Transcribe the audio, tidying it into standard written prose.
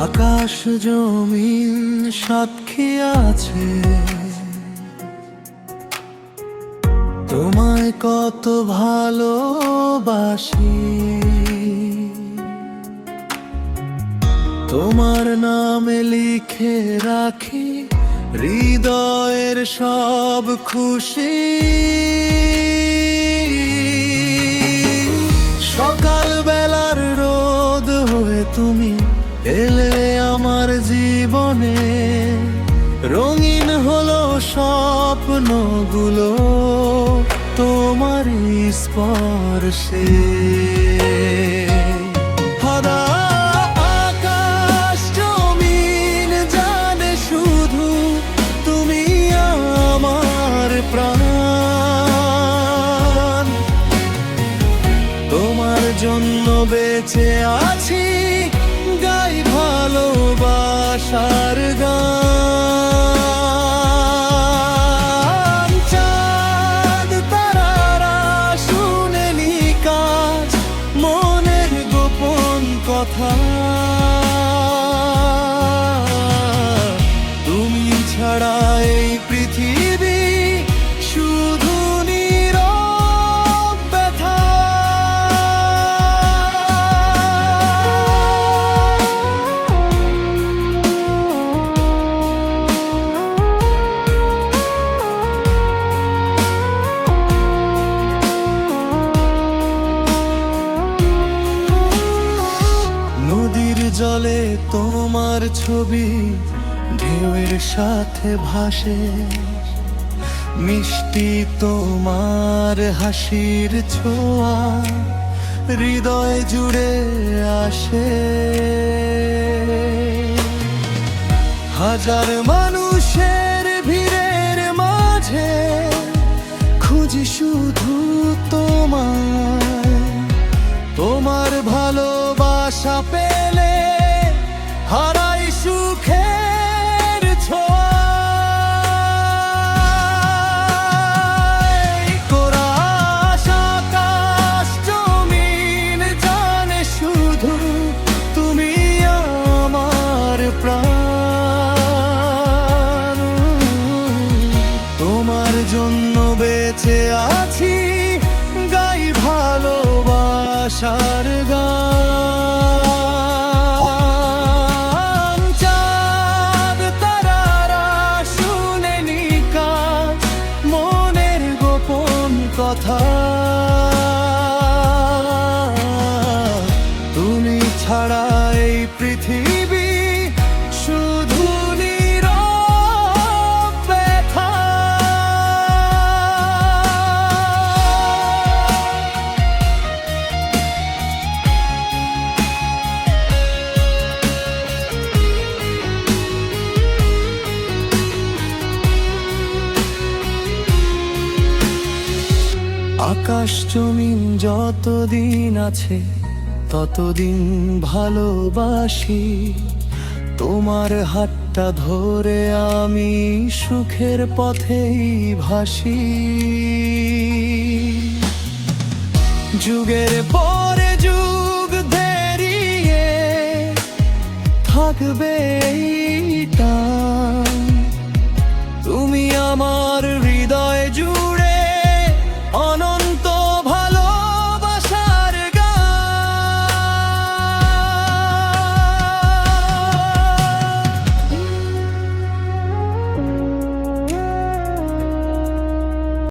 আকাশ জমিন সাক্ষী আছে, তোমায় কত ভালোবাসি। তোমার নামে লিখে রাখি হৃদয়ের সব খুশি। সকাল বেলার রোদ হয়ে তুমি এলে আমার জীবনে, রঙিন হলো স্বপ্নগুলো তোমার স্পর্শে। আকাশ জমিন জানে শুধু তুমি আমার প্রাণ। তোমার জন্য বেঁচে আছি, গাই ভালোবাসার গান। চাঁদ তারারা শুনে নি কাজ মনের গোপন কথা। তুমি ছাড়া এই পৃথিবী শুধু নীরব ব্যথা। নদীর জলে তোমার ছবি ঢেউয়ের সাথে ভাসে, মিষ্টি তোমার হাসির ছোঁয়া হৃদয় জুড়ে আসে। হাজার মানুষের ভিড়ের মাঝে খুঁজি শুধু তোমায়। তোমার ভালোবাসা পেলে হারাই সুখের ছোঁয়ায়। কোরাস আকাশ জমিন জানে শুধু তুমি আমার প্রাণ। তোমার জন্য বেঁচে আছি, গাই ভালোবাসার গান। চাঁদ তারারা শুনে নি কাজ মনের গোপন কথা। তুমি ছাড়া এই পৃথিবী শুধু নীরব ব্যথা। আকাশ জমিন যতদিন আছে ততদিন ভালোবাসি। তোমার হাতটা ধরে আমি সুখের পথেই ভাসি। যুগের পরে যুগ দেরিয়ে থাকবে এই